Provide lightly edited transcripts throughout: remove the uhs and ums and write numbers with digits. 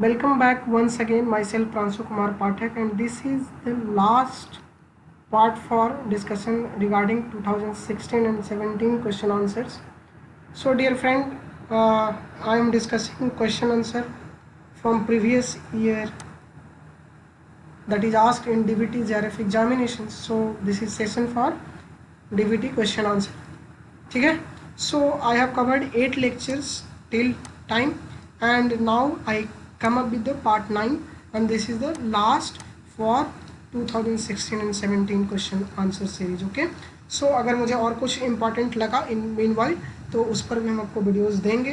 Welcome back once again. Myself Pransu Kumar Pathak, and this is the last part for discussion regarding 2016 and 17 question answers. So, dear friend, I am discussing question answer from previous year that is asked in DBT JRF examinations. So, this is session for DBT question answer. Okay? So, I have covered 8 lectures till time, and now I come up with the part 9, and this is the last for 2016 and 17 question answer series. Okay, so अगर मुझे और कुछ important लगा इन meanwhile तो उस पर भी हम आपको वीडियोस देंगे.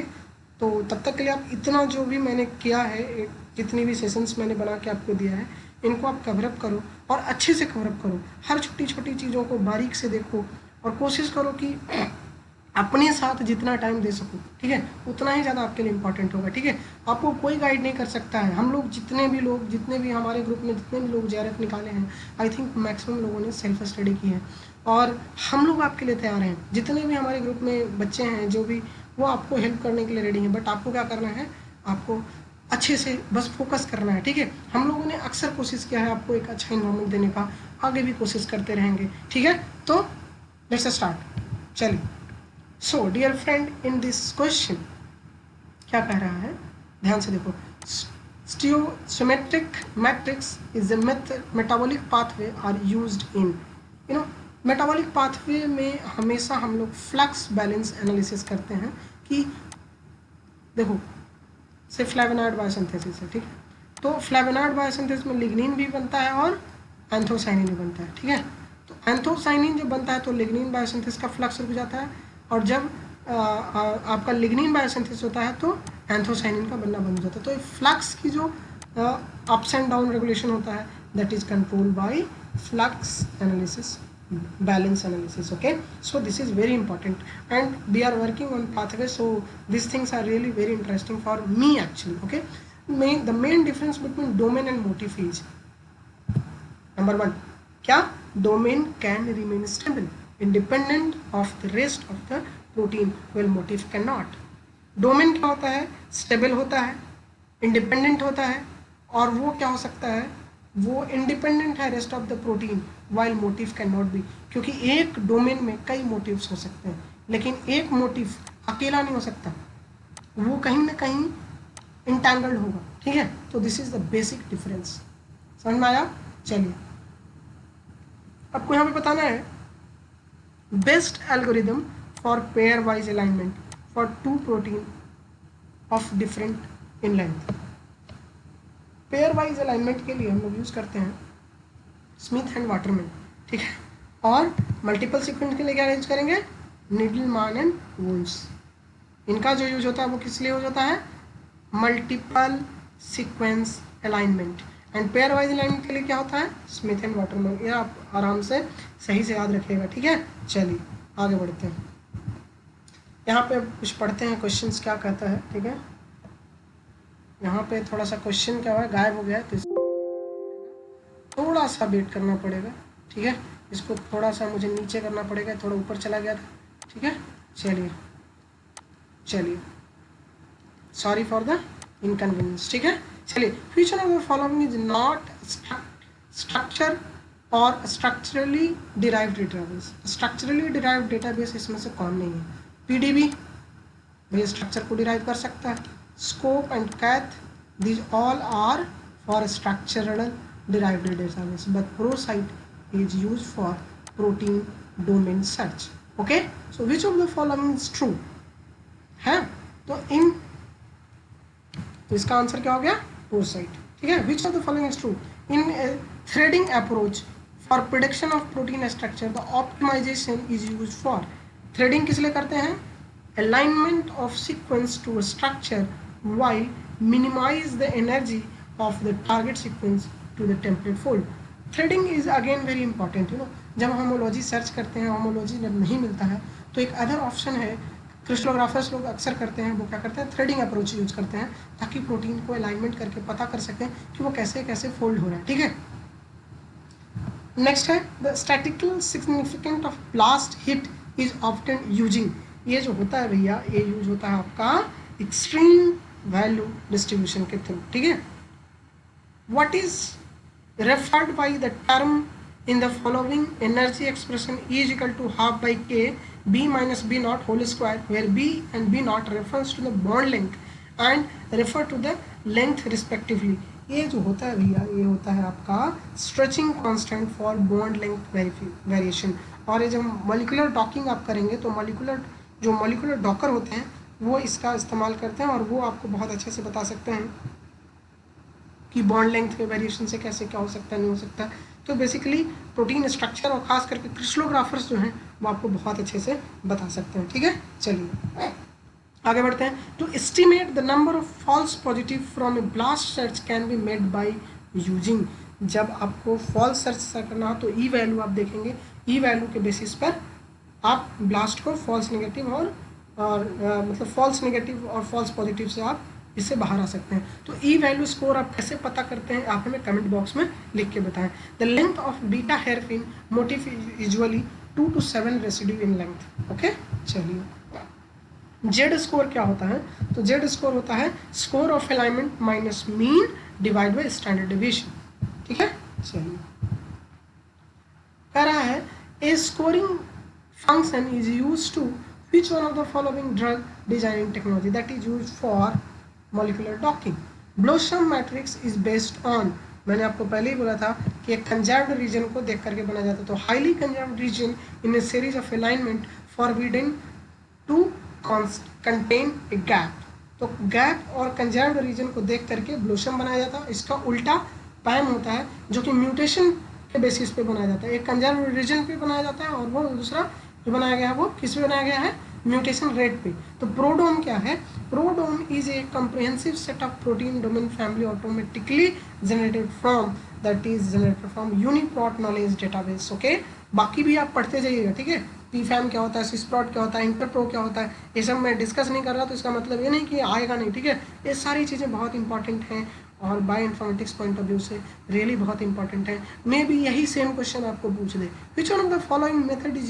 तो तब तक के लिए आप इतना जो भी मैंने किया है, जितनी भी सेशंस मैंने बना के आपको दिया है, इनको आप कवरअप करो और अच्छे से कवरअप करो. हर छोटी छोटी चीज़ों को बारीक से देखो और कोशिश करो कि अपने साथ जितना टाइम दे सको, ठीक है, उतना ही ज़्यादा आपके लिए इंपॉर्टेंट होगा. ठीक है, आपको कोई गाइड नहीं कर सकता है. हम लोग जितने भी हमारे ग्रुप में जितने भी लोग JRF निकाले हैं, आई थिंक मैक्सिमम लोगों ने सेल्फ स्टडी की है और हम लोग आपके लिए तैयार हैं. जितने भी हमारे ग्रुप में बच्चे हैं जो भी, वो आपको हेल्प करने के लिए रेडी हैं. बट आपको क्या करना है, आपको अच्छे से बस फोकस करना है. ठीक है, हम लोगों ने अक्सर कोशिश किया है आपको एक अच्छा इन्वायरमेंट देने का, आगे भी कोशिश करते रहेंगे. ठीक है, तो लेट्स स्टार्ट. चलिए. So dear friend, in this question क्या कह रहा है, ध्यान से देखो. Stoichiometric matrix is the metabolic pathway are used in, metabolic pathway में हमेशा हम लोग फ्लक्स बैलेंस एनालिसिस करते हैं कि देखो से फ्लेवोनॉइड बायोसिंथेसिस है. ठीक है, तो फ्लेवोनॉइड बायोसिंथेसिस में लिग्निन भी बनता है और एंथोसाइनिन भी बनता है. ठीक है, तो एंथोसाइनिन जब बनता है तो लिग्निन बायोसिंथेसिस का फ्लक्स रुक जाता है, और जब आपका लिग्निन बायोसिंथेसिस होता है तो एंथोसाइनिन का बनना बंद हो जाता है. तो फ्लक्स की जो अप्स एंड डाउन रेगुलेशन होता है, that is controlled by flux analysis, balance analysis. Okay, so this is very important and we are working on pathway, so these things are really very interesting for me actually. Okay, the main difference between domain and motif is, number 1, क्या domain can remain stable independent of the rest of the protein while motif cannot. domain क्या होता है, stable होता है, independent होता है, और वो क्या हो सकता है, वो इंडिपेंडेंट है rest of the protein, while motive can not be. क्योंकि एक डोमेन में कई मोटिव्स हो सकते हैं, लेकिन एक मोटिव अकेला नहीं हो सकता, वो कहीं ना कहीं इंटैंगल्ड होगा. ठीक है, तो this is the basic difference. समझ में आया? चलिए, आपको यहाँ पे बताना है best algorithm for pair wise alignment for 2 protein of different in length. Pair wise alignment के लिए हम लोग यूज़ करते हैं स्मिथ एंड वाटरमैन. ठीक है, और मल्टीपल सीक्वेंस के लिए क्या यूज करेंगे, नीडलमैन एंड वुल्स. इनका जो यूज होता है वो किस लिए यूज होता है, multiple sequence alignment. And pair wise alignment के लिए क्या होता है, स्मिथ एंड वाटरमैन. ये आप आराम से सही से याद रखिएगा. ठीक है, चलिए आगे बढ़ते हैं. यहाँ पे कुछ पढ़ते हैं क्वेश्चंस क्या कहता है. ठीक है, यहाँ पे थोड़ा सा क्वेश्चन क्या हुआ है, गायब हो गया है, तो थोड़ा सा वेट करना पड़ेगा. ठीक है, इसको थोड़ा सा मुझे नीचे करना पड़ेगा, थोड़ा ऊपर चला गया था. ठीक है, चलिए सॉरी फॉर द इनकन्वीनियंस. ठीक है, चलिए. Future of the following is not structure or structurally derived database. Structurally derived database इसमें से कौन नहीं है, PDB भैया स्ट्रक्चर को डिराइव कर सकता है. Scope and cath, these all are for structural derived database, but ProCite is used for protein domain search. Okay, so which of the following is true है, तो इसका आंसर क्या हो गया, ProCite. ठीक है, which of the following is true in a threading approach for prediction of protein structure, the optimization is used for. threading किस लिए करते हैं, alignment of sequence to a structure while minimize the energy of the target sequence to the template fold. threading is again very important. जब homology search करते हैं, homology जब नहीं मिलता है तो एक अदर ऑप्शन है, क्रिस्टलोग्राफर्स लोग अक्सर करते हैं, वो क्या करते हैं, थ्रेडिंग अप्रोच यूज करते हैं ताकि प्रोटीन को अलाइनमेंट करके पता कर सकें कि वो कैसे कैसे फोल्ड हो रहा है. ठीक है, नेक्स्ट है the statistical significant of blast hit is often using. ये जो होता है भैया, ये यूज होता है आपका एक्सट्रीम वैल्यू डिस्ट्रीब्यूशन के थ्रू, ठीक है। What is referred by the term in the following energy expression E is equal to half by K B minus B naught whole square, where B and B naught refers to the bond length and refer to the length respectively। ये जो होता है भैया, ये होता है आपका stretching constant for bond length variation. और ये जब मॉलिक्यूलर डॉकिंग आप करेंगे तो मॉलिक्यूलर डॉकर होते हैं वो इसका इस्तेमाल करते हैं, और वो आपको बहुत अच्छे से बता सकते हैं कि बॉन्ड लेंथ में वेरिएशन से कैसे क्या हो सकता है, नहीं हो सकता। तो बेसिकली प्रोटीन स्ट्रक्चर और खास करके क्रिस्टलोग्राफर्स जो हैं वो आपको बहुत अच्छे से बता सकते हैं, ठीक है। चलिए आगे बढ़ते हैं। To estimate the number of false positive from a BLAST search can be made by using. जब आपको फॉल्स सर्च करना हो तो ई वैल्यू आप देखेंगे, ई वैल्यू के बेसिस पर आप ब्लास्ट को फॉल्स नेगेटिव और मतलब फॉल्स नेगेटिव और फॉल्स पॉजिटिव से आप इससे बाहर आ सकते हैं। तो ई वैल्यू स्कोर आप कैसे पता करते हैं, आप हमें कमेंट बॉक्स में लिख के बताएं। The length of beta hairpin motif usually 2 to 7 residue in length. Okay, चलिए जेड स्कोर क्या होता है, तो जेड स्कोर होता है score of alignment minus mean divide by standard deviation, ठीक है। चलिए कह रहा है a scoring function is use to which one of the following drug designing technology that is used for molecular docking। Blossom matrix is based on, मैंने आपको पहले ही बोला था कि एक कंजर्व्ड रीजन को देख करके बनाया जाता है। तो highly conserved region in a series of alignment forbidden to contain a gap. तो गैप और कंजर्व्ड रीजन को देख करके ब्लोसम बनाया जाता है। इसका उल्टा पैम होता है जो कि म्यूटेशन के बेसिस पे बनाया जाता है। एक कंजर्व्ड रीजन पे बनाया जाता है और वो दूसरा जो बनाया गया है वो किस पे बनाया गया है, म्यूटेशन रेट पे। तो प्रोडोम क्या है, ProDom is a comprehensive set of protein domain family automatically generated from UniProt knowledge database. Okay, बाकी भी आप पढ़ते जाइएगा, ठीक है। पीफैम क्या होता है, सिस्प्रॉट क्या होता है, इंटरप्रो क्या होता है, ये सब मैं डिस्कस नहीं कर रहा, तो इसका मतलब ये नहीं कि आएगा नहीं, ठीक है। ये सारी चीज़ें बहुत इंपॉर्टेंट हैं और bioinformatics point of view से रियली बहुत इंपॉर्टेंट है। मे भी यही सेम क्वेश्चन आपको पूछ दे, which one of the following method is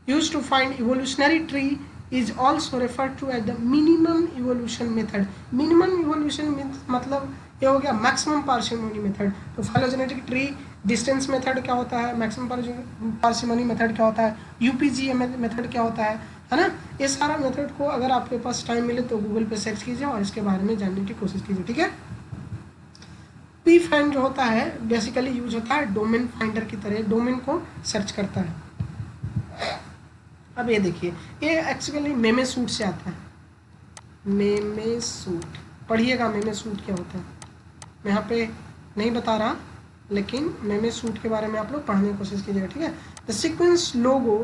used to find evolutionary tree is also referred to as the minimum evolution method। minimum evolution मतलब ये हो गया मैक्सिमम पार्सिमोनी मेथड। तो फाइलोजेनेटिक ट्री डिस्टेंस मेथड क्या होता है, मैक्सिमम पार्सिमोनी मेथड क्या होता है, यूपीजीए मेथड क्या होता है ना। ये सारा मेथड को अगर आपके पास टाइम मिले तो गूगल पे सर्च कीजिए और इसके बारे में जानने की कोशिश कीजिए, ठीक है। पी फाइंड जो होता है बेसिकली यूज होता है डोमेन फाइंडर की तरह, डोमेन को सर्च करता है। अब ये देखिए, ये एक्चुअली मेमे सूट से आता है। मेमे सूट पढ़िएगा, मेमे सूट क्या होता है मैं यहाँ पे नहीं बता रहा, लेकिन मेमे सूट के बारे में आप लोग पढ़ने की कोशिश कीजिएगा, ठीक है। The sequence logo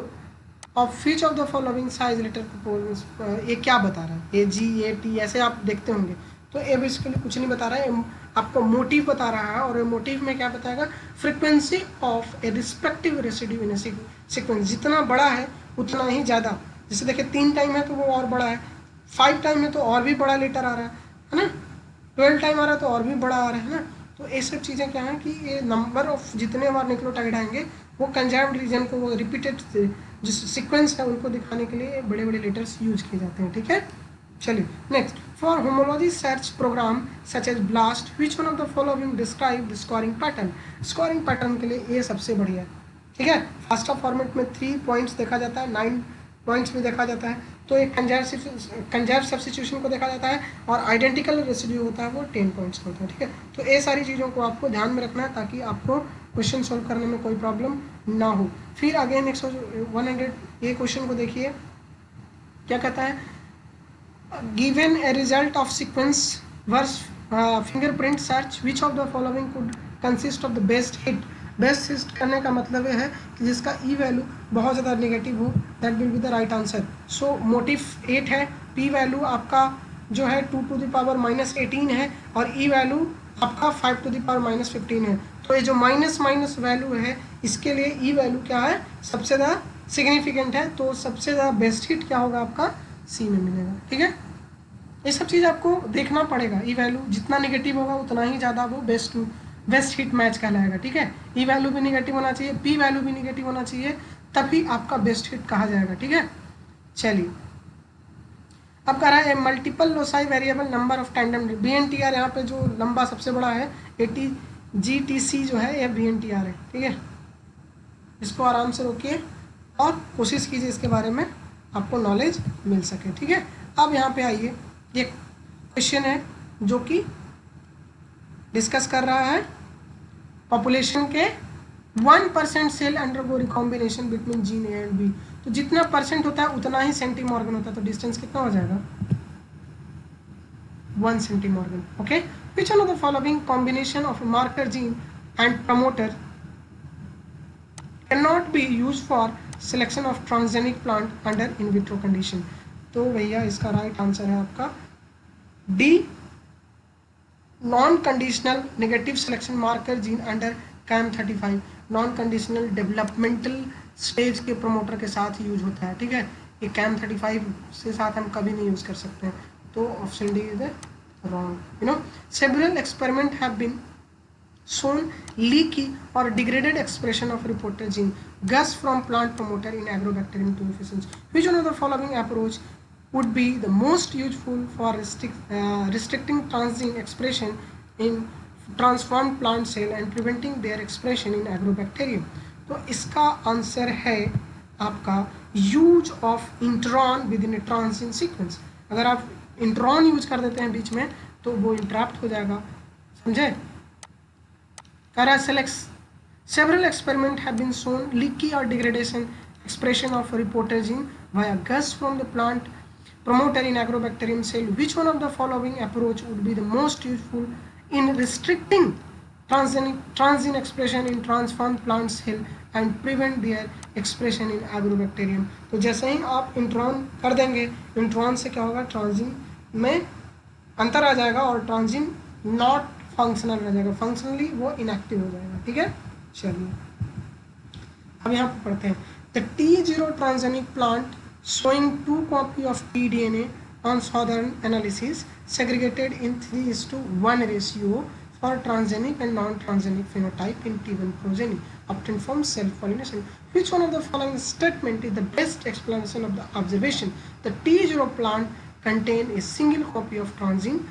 of which of the following size letter proportions, ये क्या बता रहा है, ए जी ए टी ऐसे आप देखते होंगे। तो ये बेसिकली कुछ नहीं बता रहा है, आपको मोटिव बता रहा है। और ये मोटिव में क्या बताएगा, frequency of A respective residue in sequence. जितना बड़ा है उतना ही ज़्यादा, जैसे देखिए 3 टाइम है तो वो और बड़ा है, 5 टाइम है तो और भी बड़ा लेटर आ रहा है ना, 12 टाइम आ रहा है तो और भी बड़ा आ रहा है ना। तो ये सब चीज़ें क्या हैं कि ये नंबर ऑफ जितने बार न्यूक्लियोटाइड आएंगे वो कंजर्व्ड रीजन को, वो रिपीटेड जो सीक्वेंस है उनको दिखाने के लिए बड़े बड़े लेटर्स यूज किए जाते हैं, ठीक है। चलिए next, for homology search program such as BLAST which one of the following describe the scoring pattern. Scoring pattern के लिए ये सबसे बढ़िया है, ठीक है। फास्टा फॉर्मेट में 3 पॉइंट्स देखा जाता है, 9 पॉइंट्स भी देखा जाता है। तो एक कंजर्व सब्स्टिट्यूशन को देखा जाता है और आइडेंटिकल रेसिड्यू होता है वो 10 पॉइंट्स होता है, ठीक है। तो ये सारी चीज़ों को आपको ध्यान में रखना है ताकि आपको क्वेश्चन सॉल्व करने में कोई प्रॉब्लम ना हो। फिर अगेन 100 ये क्वेश्चन को देखिए क्या कहता है, given a result of sequence versus fingerprint search which of the following could consist of the best hit. Best hit करने का मतलब ये है कि जिसका ई वैल्यू बहुत ज़्यादा नेगेटिव हो, that will be the right answer. So motive 8 है, पी वैल्यू आपका जो है 2 to the power -18 है और ई वैल्यू आपका 5 to the power -15 है। तो ये जो माइनस वैल्यू है इसके लिए ई वैल्यू क्या है, सबसे ज़्यादा सिग्निफिकेंट है। तो सबसे ज़्यादा बेस्ट हिट क्या होगा आपका, सी में मिलेगा, ठीक है। ये सब चीज़ आपको देखना पड़ेगा, ई वैल्यू जितना नेगेटिव होगा उतना ही ज़्यादा वो बेस्ट हिट मैच कहलाएगा, ठीक है। ई वैल्यू भी नेगेटिव होना चाहिए, पी वैल्यू भी नेगेटिव होना चाहिए, तभी आपका बेस्ट हिट कहा जाएगा, ठीक है। चलिए अब कह रहा है multiple loci variable number of tandem BNTR, यहाँ पे जो लंबा सबसे बड़ा है ATGTC जो है, यह BNTR है, ठीक है। इसको आराम से रोकिए और कोशिश कीजिए इसके बारे में आपको नॉलेज मिल सके, ठीक है। अब यहाँ पे आइए, ये क्वेश्चन है जो कि डिस्कस कर रहा है पॉपुलेशन के 1% cell undergo recombination between gene A and B. तो जितना परसेंट होता है उतना ही सेंटीमॉर्गन होता है, तो डिस्टेंस कितना हो जाएगा 1 centimorgan, okay. Which one of the following combination of marker gene and promoter cannot be used for selection of transgenic plant under in vitro condition। तो भैया इसका राइट आंसर है आपका D, non conditional negative selection marker gene under CAM35 non conditional developmental stage के promoter के साथ use होता है, ठीक है। ये CAM35 से साथ हम कभी नहीं यूज कर सकते हैं, तो option D is wrong. Several experiment have been shown leaky or degraded expression of reporter gene gus from plant promoter in Agrobacterium tumefaciens। Which one of the following approach would be the most useful for restricting transgene expression in transformed plant cell and preventing their expression in Agrobacterium? तो इसका answer है आपका use of intron with in A transgene sequence. अगर आप intron use कर देते हैं बीच में तो वो इंटरप्ट हो जाएगा, समझे। Several experiments have been shown leaky or degradation expression of a reporter gene via gus from the plant promoter in Agrobacterium cell. Which one of the following approach would be the most useful in restricting transgene expression in transformed plant cell and prevent their expression in Agrobacterium? तो जैसे ही आप intron कर देंगे, intron से क्या होगा, transgene में अंतर आ जाएगा और ट्रांसजीन नॉट फंक्शनल रह जाएगा, फंक्शनली वो इनएक्टिव हो जाएगा, ठीक है। चलिए अब यहाँ पर पढ़ते हैं। The T0 transgenic plant showing 2 copy of tDNA on southern analysis segregated in 3:1 ratio for transgenic and non-transgenic phenotype in T1 progeny obtained from self-pollination. Which one of the following statement is the best explanation of the observation? The T0 plant contain a single copy of transgene.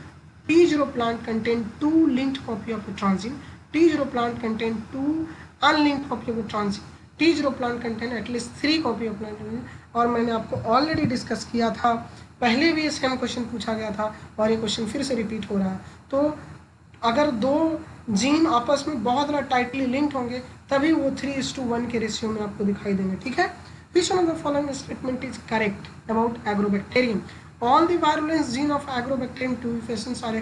T0 plant contain 2 linked copy of a transgene. T0 plant contain 2 unlinked copy of a transgene. T0 plant contain at least 3 copy of transgene। और मैंने आपको already discuss किया था, पहले भी ये same question पूछा गया था और ये क्वेश्चन फिर से रिपीट हो रहा है। तो अगर दो जीन आपस में बहुत ज़्यादा टाइटली लिंक्ड होंगे तभी वो 3:1 के रेशियो में आपको दिखाई देंगे, ठीक है। Which one of the following statement is correct about Agrobacterium? All the virulence gene of Agrobacterium tumefaciens are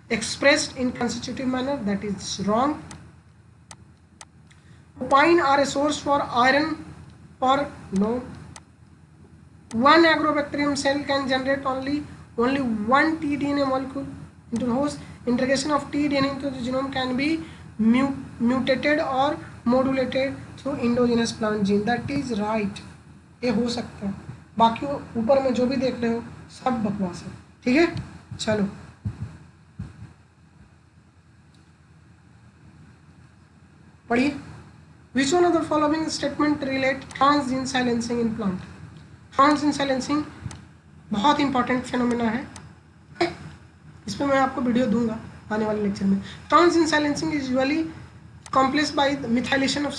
expressed in constitutive manner. That is wrong. Opine are a source for iron or no. One Agrobacterium cell can generate only one tDNA molecule into the host. Integration of tDNA into the genome can be mutated or modulated through endogenous plant gene. That is right. ये हो सकता है, बाकी ऊपर में जो भी देख रहे हो सब बकवास है, ठीक है। चलो पढ़िए। Which one of the following statement relate transgene silencing in plant? Transgene silencing बहुत इंपॉर्टेंट फिनोमेना है, इस पर मैं आपको वीडियो दूंगा आने वाले लेक्चर में। Transgene silencing is usually accomplished by the methylation of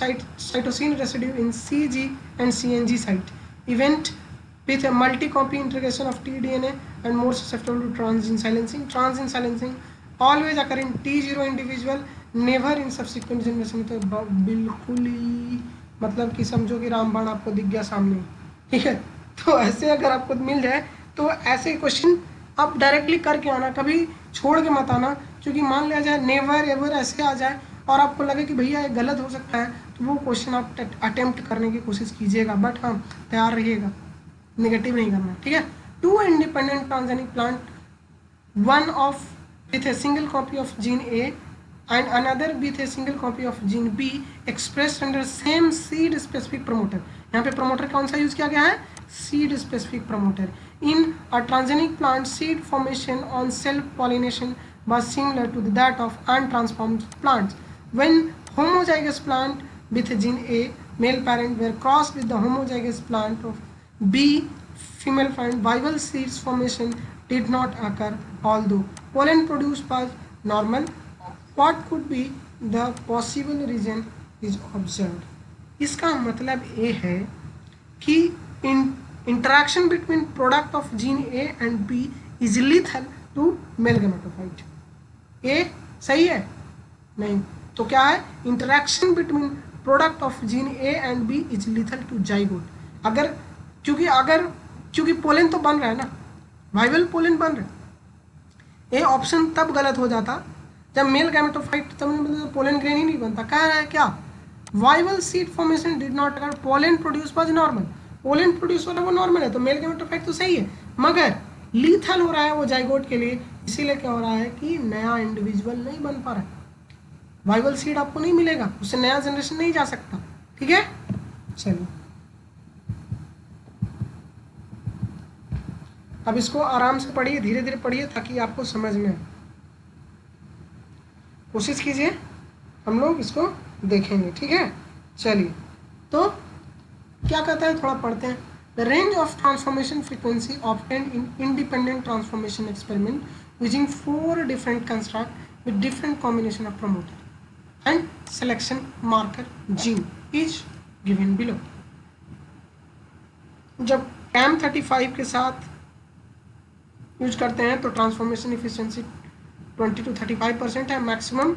cytosine residue in CG and CNG site. Event with a multi-copy integration of tDNA and more susceptible to transgene silencing. Transgene silencing always occur in T0 individual, never in subsequent generation। तो बिल्कुल ही मतलब कि समझो कि रामबाण आपको दिख गया सामने, ठीक है। तो ऐसे अगर आपको मिल जाए तो ऐसे क्वेश्चन आप डायरेक्टली करके आना, कभी छोड़ के मत आना, क्योंकि मान लिया जाए नेवर एवर ऐसे आ जाए और आपको लगे कि भैया ये गलत हो सकता है तो वो क्वेश्चन आप अटेम्प्ट करने की कोशिश कीजिएगा, बट हाँ तैयार रहिएगा, नेगेटिव नहीं करना, ठीक है। 2 independent transgenic plant, one of with a single copy of gene A and another with a single copy of gene B expressed under same seed specific promoter। यहाँ पे promoter कौन सा यूज किया गया है, seed specific promoter। In a transgenic plant, seed formation on self pollination was similar to that of untransformed plants. When homozygous plant with gene A male parent were crossed with the homozygous plant of B, female find viable seeds formation did not occur although pollen produced was normal. What could be the possible reason is observed. इसका मतलब ये है कि interaction between product of gene A and B is lethal to male gametophyte. ए सही है? नहीं, तो क्या है? Interaction between product of gene A and B is lethal to zygote. अगर क्योंकि पोलन तो बन रहा है ना, वाइबल पोलन बन रहा है. ए ऑप्शन तब गलत हो जाता जब मेल गैमेटोफाइट तब पोलन ग्रेन ही नहीं बनता. कह रहा है क्या? Viable seed formation did not अगर pollen produce was normal. Pollen produce वाला वो नॉर्मल है तो मेल गैमेटोफाइट तो सही है, मगर लीथल हो रहा है वो जाइगोट के लिए. इसीलिए क्या हो रहा है कि नया इंडिविजुअल नहीं बन पा रहा है, वाइबल सीड आपको नहीं मिलेगा, उससे नया जनरेशन नहीं जा सकता. ठीक है, चलिए अब इसको आराम से पढ़िए, धीरे धीरे पढ़िए ताकि आपको समझ में आए. कोशिश कीजिए, हम लोग इसको देखेंगे. ठीक है, चलिए तो क्या कहता है थोड़ा पढ़ते हैं. The range of transformation frequency obtained in independent transformation experiment using 4 different constructs with different combination of promoter and selection marker gene is given below. जब CAM35 के साथ यूज करते हैं तो ट्रांसफॉर्मेशन इफिशिएंसी 20 to 35% है मैक्सिमम.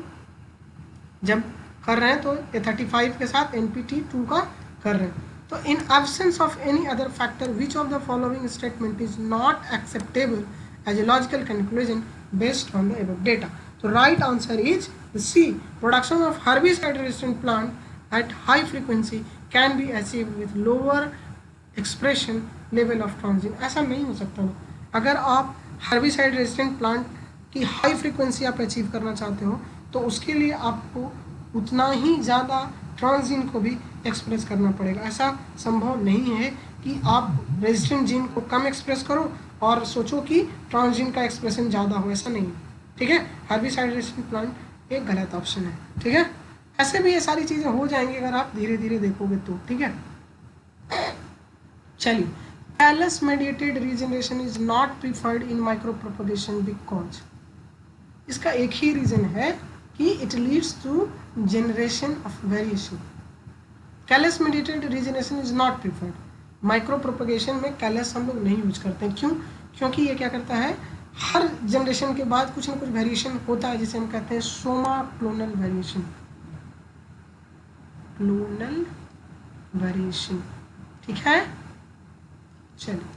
जब कर रहे हैं तो ये 35 के साथ NPT2 का कर रहे हैं. तो in absence of any other factor which of the following statement is not acceptable as a logical conclusion based on the above data. तो right answer is C. Production of herbicide resistant plant at high frequency can be achieve with lower expression level of transgene. ऐसा नहीं हो सकता ना. अगर आप herbicide resistant plant की high frequency आप अचीव करना चाहते हो तो उसके लिए आपको उतना ही ज़्यादा ट्रांजीन को भी एक्सप्रेस करना पड़ेगा. ऐसा संभव नहीं है कि आप रेजिस्टेंट जीन को कम एक्सप्रेस करो और सोचो कि ट्रांजीन का एक्सप्रेशन ज़्यादा हो. ऐसा नहीं है. ठीक है, हर्बिसाइड रेजिस्टेंट प्लांट एक गलत ऑप्शन है. ठीक है, ऐसे भी ये सारी चीज़ें हो जाएंगी अगर आप धीरे धीरे देखोगे तो. ठीक है, चलिए. Callus mediated regeneration is not preferred in micro propagation because. इसका एक ही रीज़न है कि it leads to generation of variation. Callus mediated regeneration is not preferred. Micro propagation में कैलस हम लोग नहीं यूज करते हैं. क्यों? क्योंकि ये क्या करता है, हर जनरेशन के बाद कुछ ना कुछ वेरिएशन होता है जिसे हम कहते हैं somaclonal variation. Clonal variation. ठीक है, चलिए.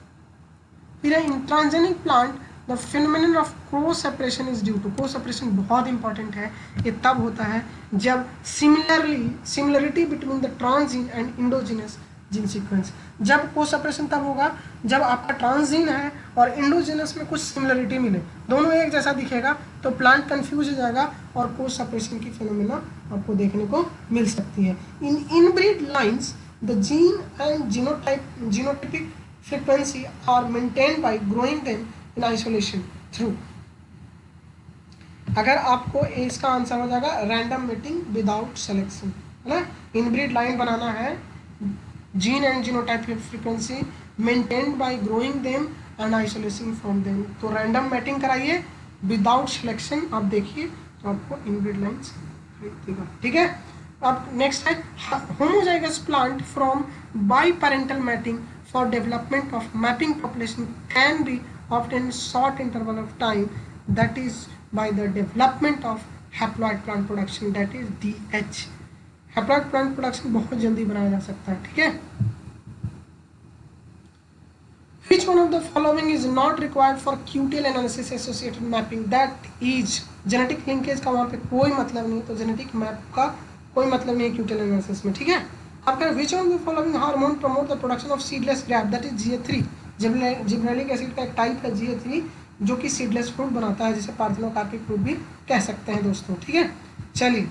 फिर in transgenic plant the phenomenon of cross separation is due to. Cross separation बहुत इंपॉर्टेंट है. ये तब होता है जब similarity between the transgene and endogenous gene sequence. जब क्रॉस सेपरेशन तब होगा जब आपका ट्रांसजीन है और इंडोजिनस में कुछ सिमिलरिटी मिले, दोनों एक जैसा दिखेगा तो प्लांट कंफ्यूज हो जाएगा और क्रॉस सेपरेशन की फिनोमेना आपको देखने को मिल सकती है. In inbred lines the gene and genotypic frequency are maintained by growing them in isolation through. अगर आपको इसका आंसर हो जाएगा रैंडम मेटिंग विदाउट सिलेक्शन, है ना. इनब्रीड लाइन बनाना है, gene and genotypic frequency maintained by growing them and isolation from them. तो random mating कराइए विदाउट सिलेक्शन. आप देखिए तो आपको इनब्रीड लाइन्स दिखेगा. ठीक है, अब नेक्स्ट है homozygous plant from biparental mating for development of mapping population can be obtained short interval of time, that is by the development of haploid plant production, that is DH. haploid plant production बहुत जल्दी बनाया जा सकता है. ठीक है, which one of the following is not required for QTL analysis associated mapping, that is genetic linkage का वहाँ पे कोई मतलब नहीं, तो जेनेटिक मैप का कोई मतलब नहीं है QTL एनालिसिस में. ठीक है, आपका which one of the following hormone promote the production of seedless grape, that is GA3. Gibberellic acid का एक टाइप है GA3 जो कि सीडलेस फ्रूट बनाता है, जिसे पार्थेनोकार्पिक फ्रूट भी कह सकते हैं दोस्तों. ठीक है, चलिए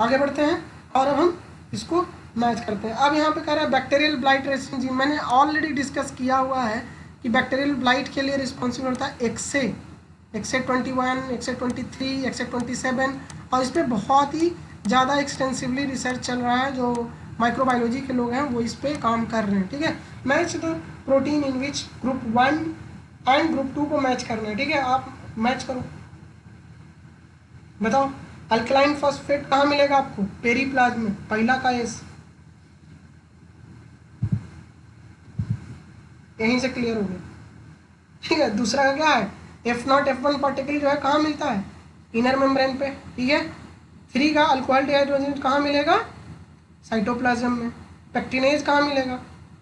आगे बढ़ते हैं और अब हम इसको मैच करते हैं. अब यहाँ पे कह रहा है बैक्टीरियल ब्लाइट रेजिस्टेंट जीन. मैंने ऑलरेडी डिस्कस किया हुआ है कि बैक्टीरियल ब्लाइट के लिए रिस्पॉन्सिबल होता है XA21, XA23, XA27, और इस पर बहुत ही ज़्यादा एक्सटेंसिवली रिसर्च चल रहा है. जो माइक्रोबायोलॉजी के लोग हैं वो इस पे काम कर रहे हैं. ठीक है, match the protein in which group 1 and group 2 को मैच करना है, ठीक है। आप मैच करो, बताओ अल्कलाइन फॉस्फेट कहाँ मिलेगा आपको, पेरीप्लाज्म में, पहला का एस, यहीं से क्लियर हो गया, ठीक है। दूसरा का क्या है, F0 F1 पार्टिकल जो है कहाँ मिलता है, इनर मेम्ब्रेन पे, ठीक है। 3 का अल्कोहल डिहाइड्रोजनेज कहाँ मिलेगा, साइटोप्लाज्म में। पेक्टिनेज कहाँ मिलेगा,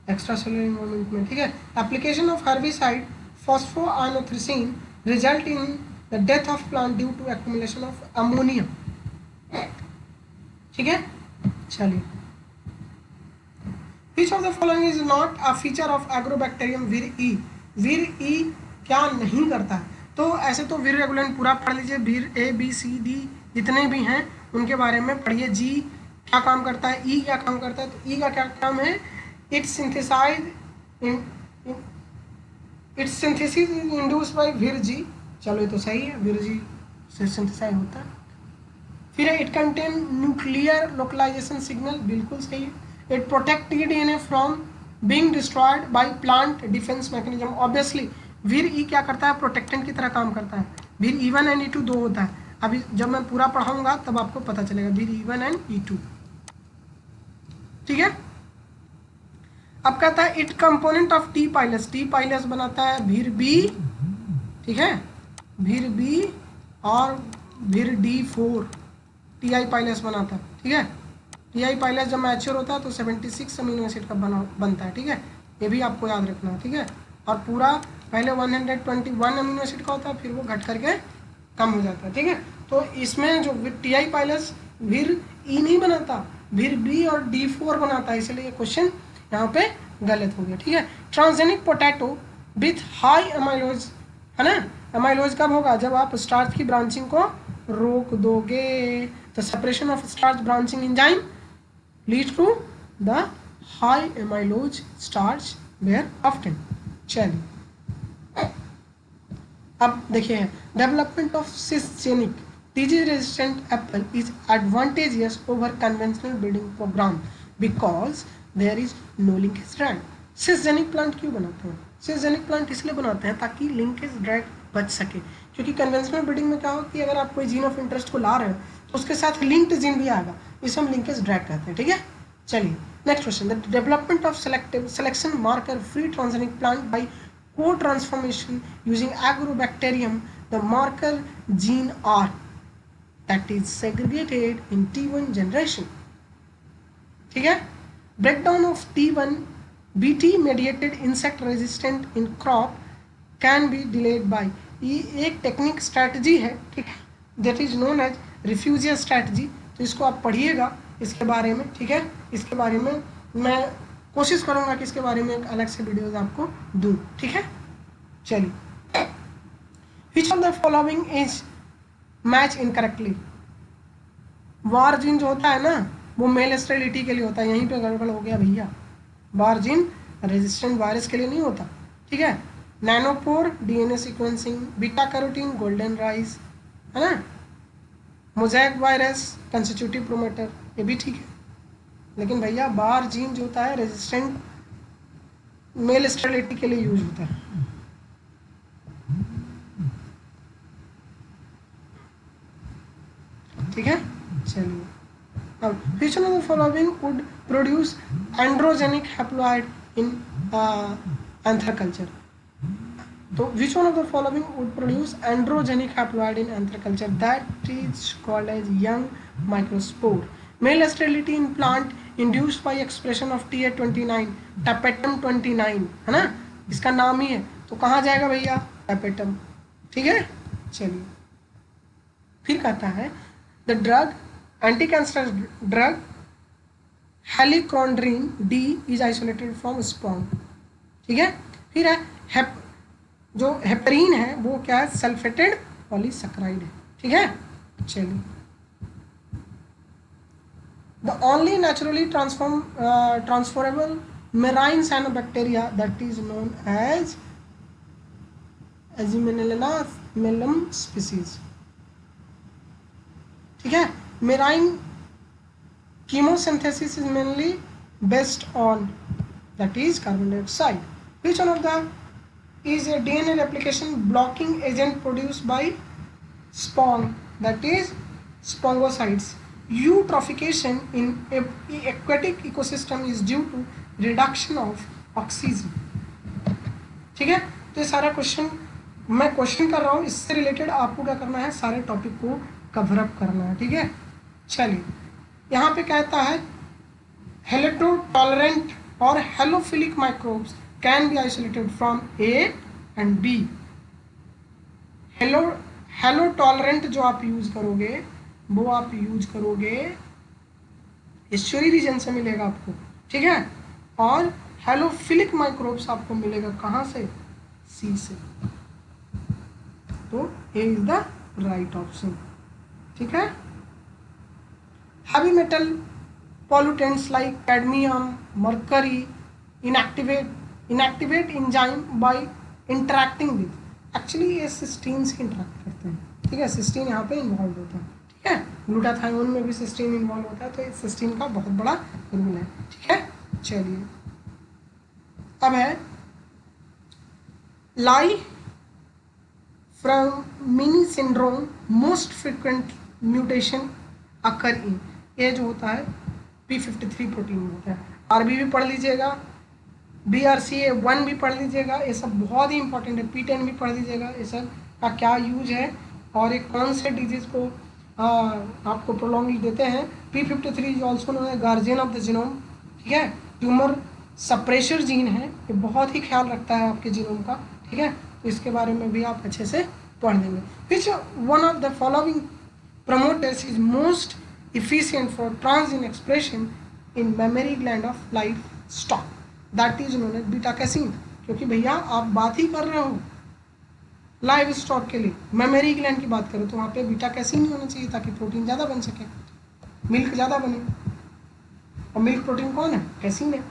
एक्स्ट्रा सेलुलर एनवायरनमेंट में, ठीक है। Application of herbicide phosphinothricin result in the death of plant due to accumulation of ammonia, ठीक है। चलिए, Which of the following is not a feature of agrobacterium vir E? vir E क्या नहीं करता है, तो ऐसे तो vir रेगुलेंट पूरा पढ़ लीजिए, vir A B C D जितने भी हैं उनके बारे में पढ़िए। G क्या काम करता है, E क्या काम करता है, तो E का क्या काम है, it's synthesis is induced by vir G, चलो ये तो सही है, vir G से सिंथेसाइज होता है। फिर है it contain nuclear localization signal, बिल्कुल सही है। It protect TDNA from being destroyed by plant defence mechanism, obviously vir E क्या करता है, प्रोटेक्टेंट की तरह काम करता है। वीर E1 एंड E2 दो होता है, अभी जब मैं पूरा पढ़ाऊंगा तब आपको पता चलेगा, वीर E1 एंड E2, ठीक है। अब कहता है it component of T pilus, T pilus बनाता है वीर बी, ठीक है, वीर बी और वीर D4 टीआई पाइलस बनाता है, ठीक है। टीआई पाइलस जब मैच्योर होता है तो 76 अमीनो एसिड का बनता है, ठीक है, ये भी आपको याद रखना है, ठीक है। और पूरा पहले 121 अमीनो एसिड का होता है, फिर वो घट करके कम हो जाता है, ठीक है। तो इसमें जो टीआई पाइलस वीर ई नहीं बनाता, वीर बी और D4 बनाता है, इसलिए क्वेश्चन यहाँ पे गलत हो गया, ठीक है। Transgenic potato with high amylose, है ना, अमाइलोज कब होगा, जब आप स्टार्च की ब्रांचिंग को रोक दोगे, तो separation of starch branching enzyme lead to the high amylose starch where often. चलिए अब देखिए, development of cisgenic disease resistant apple is advantageous over conventional breeding program because there is no linkage drag. Cisgenic plant क्यों बनाते हैं, सिसजेनिक plant इसलिए बनाते हैं ताकि लिंकेज ड्रैग बच सके, क्योंकि कन्वेंशनल ब्रीडिंग में क्या हो कि अगर आप कोई जीन ऑफ इंटरेस्ट को ला रहे हो तो उसके साथ लिंक्ड जीन भी आएगा, इसे हम लिंकेज ड्रैग कहते हैं, ठीक है। चलिए next question, the development of selective selection marker free transgenic plant by co transformation using Agrobacterium, the marker gene are that is segregated in T1 generation, ठीक है। breakdown of T1 BT mediated insect resistant in crop can be delayed by, ये एक technique strategy है, ठीक है, that is known as refugia strategy, तो इसको आप पढ़िएगा इसके बारे में, ठीक है। इसके बारे में मैं कोशिश करूंगा कि इसके बारे में एक अलग से वीडियोज आपको दूं, ठीक है। चलिए, which of the following is match incorrectly, war gene जो होता है ना वो मेल स्टेरिलिटी के लिए होता है, यहीं पे गड़बड़ हो गया भैया, वार जीन रेजिस्टेंट वायरस के लिए नहीं होता, ठीक है। Nanopore DNA sequencing, beta carotene golden rice, है ना, मोज़ेक वायरस कंस्टिट्यूटिव प्रोमोटर, ये भी ठीक है, लेकिन भैया वार जीन जो होता है रेजिस्टेंट मेल स्टेरिलिटी के लिए यूज होता है। ठीक है, चलिए अब which one of the following would produce androgenic haploid in anthraculture, तो which one of the following would produce androgenic haploid in anthraculture, that is called as young microspore, male sterility in plant induced by expression of TA29 tapetum 29, है ना, इसका नाम ही है, तो कहाँ जाएगा भैया, tapetum, ठीक है। चलिए फिर कहता है the drug anti-cancer drug helichrondrine D is isolated from spawn, ठीक है। फिर है जो हेपरीन है वो क्या है, सल्फेटेड पॉलीसैकेराइड है, ठीक है। चलिए, the only naturally transferable marine cyanobacteria that is known as Azimanella melum species, ठीक है। Marine chemosynthesis is mainly based on that is carbon dioxide, Which one of the is a DNA replication blocking agent produced by SPON, that is spongocytes. Eutrophication in aquatic ecosystem is due to reduction of oxygen. ठीक है, तो ये सारा question मैं question कर रहा हूँ, इससे रिलेटेड आपको क्या करना है, सारे टॉपिक को कवर अप करना है। ठीक है, चलिए यहाँ पे कहता है हेलेटोटॉलरेंट और halophilic microbes can be isolated from A and B. Halotolerant जो आप यूज करोगे वो आप यूज करोगे एस्चुरी रीजन से मिलेगा आपको। ठीक है, और हेलोफिलिक माइक्रोब्स आपको मिलेगा कहाँ से, सी से। तो ए इज द राइट ऑप्शन। ठीक है, heavy metal pollutants like cadmium, mercury inactivate enzyme by interacting with, actually ये सिस्टीन से इंटरेक्ट करते हैं। ठीक है, सिस्टीन यहाँ पे इन्वॉल्व होता है। ठीक है, ग्लूटाथायोन में भी सिस्टीन इन्वॉल्व होता है, तो इस सिस्टीन का बहुत बड़ा रोल है। ठीक है, चलिए अब है लाई फ्रामिनी syndrome most frequent mutation occur इन, ये जो होता है P53 प्रोटीन में होता है। आरबी भी पढ़ लीजिएगा, BRCA1 भी पढ़ लीजिएगा, ये सब बहुत ही इंपॉर्टेंट है। P10 भी पढ़ लीजिएगा, ये सब का क्या यूज है और एक कौन से डिजीज को आपको प्रोलॉन्ग देते हैं। P53 is also known as guardian of the genome. ठीक है, ट्यूमर सप्रेशर जीन है, ये बहुत ही ख्याल रखता है आपके जीनोम का। ठीक है, तो इसके बारे में भी आप अच्छे से पढ़ लेंगे। विच one of the following promoters is most efficient for transgene expression in mammary gland of livestock, that is known as beta casein। क्योंकि भैया आप बात ही कर रहे हो लाइव स्टॉक के लिए, मेमोरी ग्लैंड की बात करो तो वहाँ पे बीटा कैसीन ही होना चाहिए ताकि प्रोटीन ज़्यादा बन सके, मिल्क ज़्यादा बने। और मिल्क प्रोटीन कौन है, कैसीन है।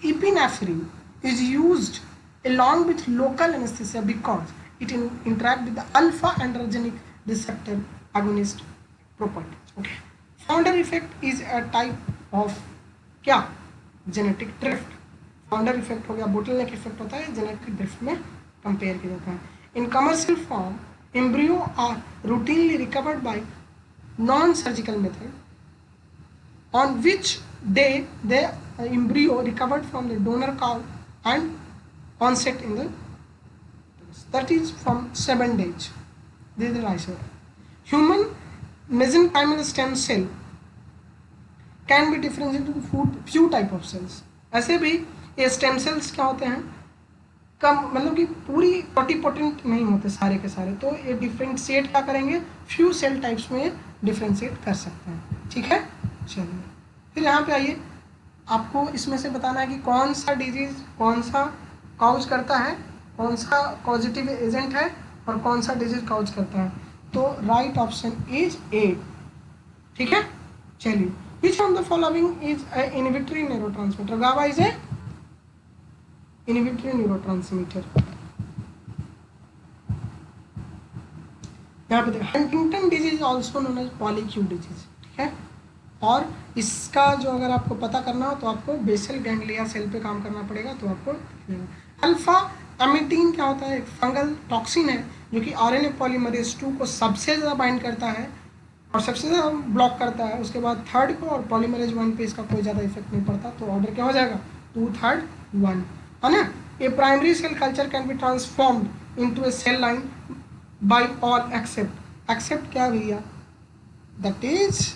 Epinephrine is used along with local anesthesia because it interact with the alpha androgenic receptor agonist property। okay, founder effect is a type of क्या, जेनेटिक ड्रिफ्ट। फाउंडर इफेक्ट हो गया, bottleneck effect होता है, genetic drift में compare किया जाता है। In commercial form embryo are routinely recovered by non surgical method on which day the embryo recovered from the donor cow and onset in the, that is from 7 days। this is the right answer। human mesenchymal stem cell can be differentiated into few type of cells। ऐसे भी ये stem cells क्या होते हैं, कम मतलब कि पूरी totipotent नहीं होते सारे के सारे, तो ये डिफ्रेंशिएट क्या करेंगे, फ्यू सेल टाइप्स में डिफ्रेंशिएट कर सकते हैं। ठीक है, चलिए फिर यहाँ पे आइए, आपको इसमें से बताना है कि कौन सा डिजीज कौन सा काउज करता है, कौन सा पॉजिटिव एजेंट है और कौन सा डिजीज काउज करता है। तो राइट ऑप्शन इज ए। ठीक है, चलिए which of the following is inhibitory neurotransmitter. GABA is a inhibitory neurotransmitter. यहाँ पे देखो Huntington disease also known as polyQ disease. ठीक है, और इसका जो अगर आपको पता करना हो तो आपको बेसल गैंग्लिया सेल पे काम करना पड़ेगा, तो आपको अल्फा एमिटीन क्या होता है, एक फंगल टॉक्सिन है जो कि आरएनए पॉलीमरेज 2 को सबसे ज़्यादा बाइंड करता है और सबसे ज़्यादा ब्लॉक करता है। उसके बाद थर्ड को और पॉलीमरेज 1 पे इसका कोई ज़्यादा इफेक्ट नहीं पड़ता, तो ऑर्डर क्या हो जाएगा 2 3 1, है ना। A primary cell culture can be transformed into a cell line by all except क्या भैया, that is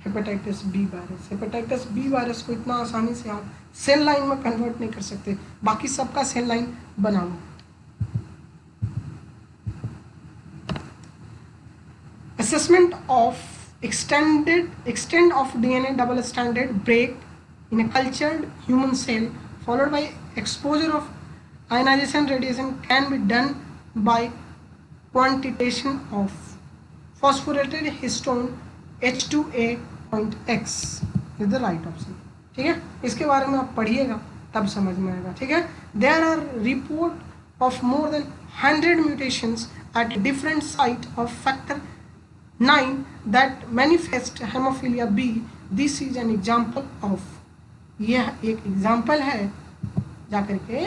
hepatitis B virus. Hepatitis B virus को इतना आसानी से आप सेल लाइन में कन्वर्ट नहीं कर सकते, बाकी सबका सेल लाइन बना लो। Assessment of extend of DNA double standard break in a cultured human cell followed by exposure of ionization radiation can be done by quantitation of phosphorylated histone H2A.X is the right option. ठीक है, इसके बारे में आप पढ़िएगा तब समझ में आएगा। ठीक है, there are report of more than 100 mutations at different site of factor 9 that manifest haemophilia B. This is an example of, यह एक एग्जाम्पल है जाकर के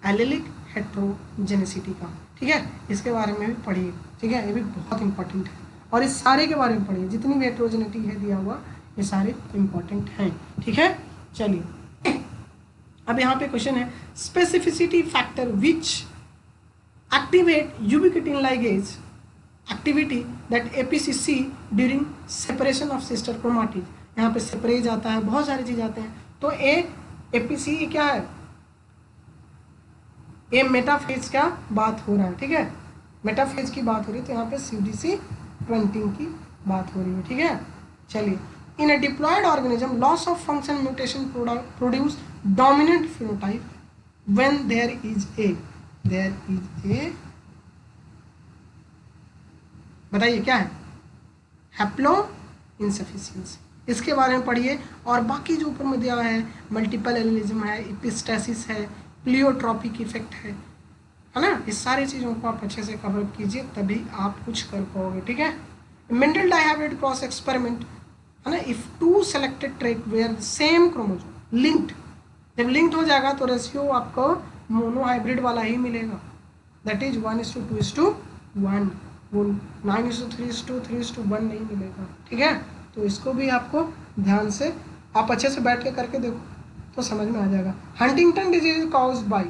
एलिलिक हेट्रोजेनेसिटी का, ठीक है, इसके बारे में भी पढ़िए, ठीक है, ये भी बहुत इंपॉर्टेंट है। और इस सारे के बारे में पढ़िए, जितनी भी हेट्रोजेनिटी है दिया हुआ, ये सारे इंपॉर्टेंट हैं, ठीक है। चलिए अब यहाँ पे क्वेश्चन है, specificity factor which activate ubiquitin ligase activity that APCC during separation of sister chromatid. यहाँ पे सेपरेज आता है, बहुत सारी चीज आते हैं, तो APC क्या है, ये मेटाफेज का बात हो रहा है, ठीक है, मेटाफेज की बात हो रही है, तो यहाँ पे CDC 20 की बात हो रही है, ठीक है। चलिए, in a diploid organism loss of function mutation produce dominant phenotype when there is a बताइए क्या है, हैप्लो इनसफिशियंसी, इसके बारे में पढ़िए। और बाकी जो ऊपर में दिया है, मल्टीपल एलिलिज्म है, एपिस्टेसिस है, प्लियोट्रॉपिक इफेक्ट है ना, इस सारी चीज़ों को आप अच्छे से कवर कीजिए, तभी आप कुछ कर पाओगे, ठीक है। मेंडल डाइहाइब्रिड क्रॉस एक्सपेरिमेंट है ना, if two selected trait were same chromosome linked, जब लिंक्ड हो जाएगा तो रेशियो आपको मोनोहाइब्रिड वाला ही मिलेगा, दैट इज 1:2:1, वो 9:3:3:1 नहीं मिलेगा, ठीक है। तो इसको भी आपको ध्यान से आप अच्छे से बैठ के करके देखो तो समझ में आ जाएगा। हंटिंगटन डिजीज कॉज्ड बाय,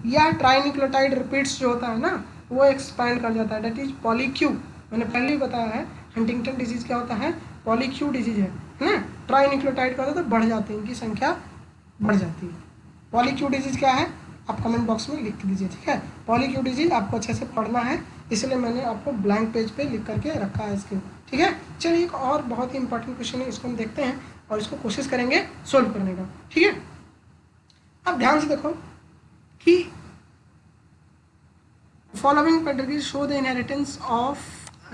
यह ट्राइन्यूक्लियोटाइड रिपीट्स जो होता है ना, वो एक्सपैंड कर जाता है, दैट इज पॉलीक्यू, मैंने पहले ही बताया है, हंटिंगटन डिजीज क्या होता है, पॉलीक्यू डिजीज है ना, ट्राइन्यूक्लियोटाइड का होता है तो बढ़ जाते हैं, इनकी संख्या बढ़ जाती है। पॉलीक्यू डिजीज क्या है, आप कमेंट बॉक्स में लिख दीजिए, ठीक है। पॉलीक्यू डिजीज आपको अच्छे से पढ़ना है, इसलिए मैंने आपको ब्लैंक पेज पे लिख करके रखा है इसके, ठीक है। चलिए एक और बहुत ही इंपॉर्टेंट क्वेश्चन है, इसको हम देखते हैं और इसको कोशिश करेंगे सोल्व करने का, ठीक है। अब ध्यान से देखो कि following pedigrees show the inheritance of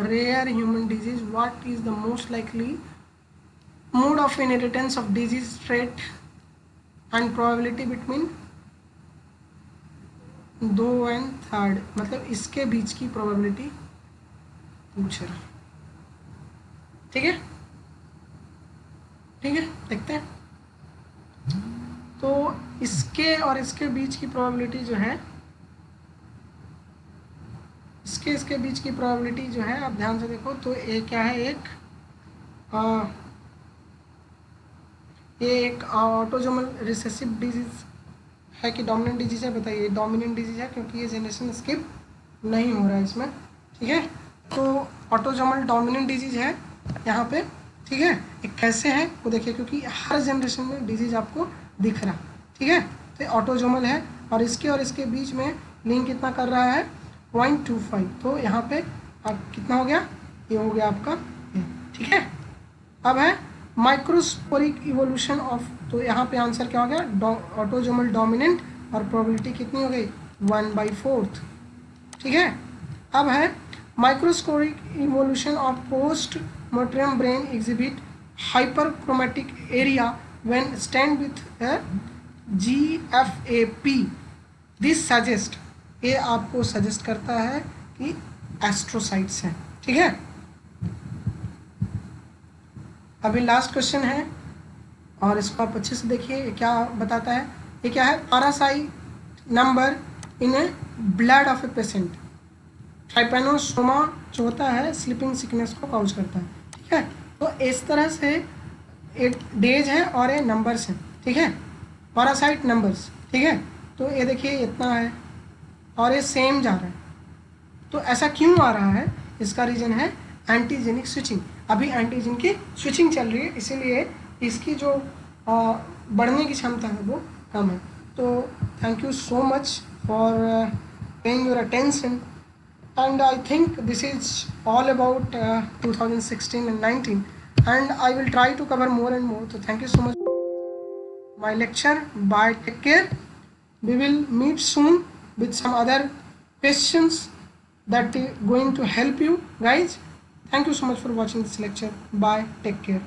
rare human disease, what is the most likely mode of inheritance of disease trait and probability between 2 और 3, मतलब इसके बीच की प्रोबेबिलिटी पूछ रहा, ठीक है, ठीक है, देखते हैं। तो इसके और इसके बीच की प्रोबेबिलिटी जो है, इसके बीच की प्रोबेबिलिटी जो है, आप ध्यान से देखो तो ये क्या है, ये एक ऑटोजोमल रिसेसिव डिजीज है कि डोमिनेंट डिजीज है, बताइए। डोमिनेंट डिजीज है क्योंकि ये जनरेशन स्किप नहीं हो रहा है इसमें, ठीक है। तो ऑटोजोमल डोमिनेंट डिजीज है यहाँ पे, ठीक है। एक कैसे है वो देखिए, क्योंकि हर जनरेशन में डिजीज आपको दिख रहा, ठीक है। तो ऑटोजोमल है और इसके बीच में लिंक कितना कर रहा है, 0.25, तो यहाँ पे अब कितना हो गया, ये हो गया आपका ये, ठीक है। अब है माइक्रोस्पोरिक इवोल्यूशन ऑफ, तो यहाँ पे आंसर क्या हो गया, ऑटोजोमल डोमिनेंट, और प्रोबेबिलिटी कितनी हो गई, 1/4, ठीक है। अब है microscopic evolution of post mortem brain exhibit hyperchromatic area when stand with GFAP, this suggest, ये आपको सजेस्ट करता है कि एस्ट्रोसाइट्स हैं, ठीक है। अभी लास्ट क्वेश्चन है और इसको आप अच्छे से देखिए, ये क्या बताता है, ये क्या है, parasite number in A blood of a patient, Trypanosoma जो होता है स्लीपिंग सिकनेस को काउज करता है, ठीक है। तो इस तरह से एक डेज है और ये नंबर्स हैं, ठीक है, पैरासाइट नंबर्स, ठीक है। तो ये देखिए इतना है और ये सेम जा रहा है, तो ऐसा क्यों आ रहा है, इसका रीज़न है एंटीजेनिक स्विचिंग, अभी एंटीजन की स्विचिंग चल रही है, इसीलिए इसकी जो बढ़ने की क्षमता है वो कम है। तो thank you so much for paying your attention, and I think this is all about 2016 and 19, and I will try to cover more and more. So thank you so much for my lecture. Bye, take care. We will meet soon with some other questions that are going to help you guys. Thank you so much for watching this lecture. Bye, take care.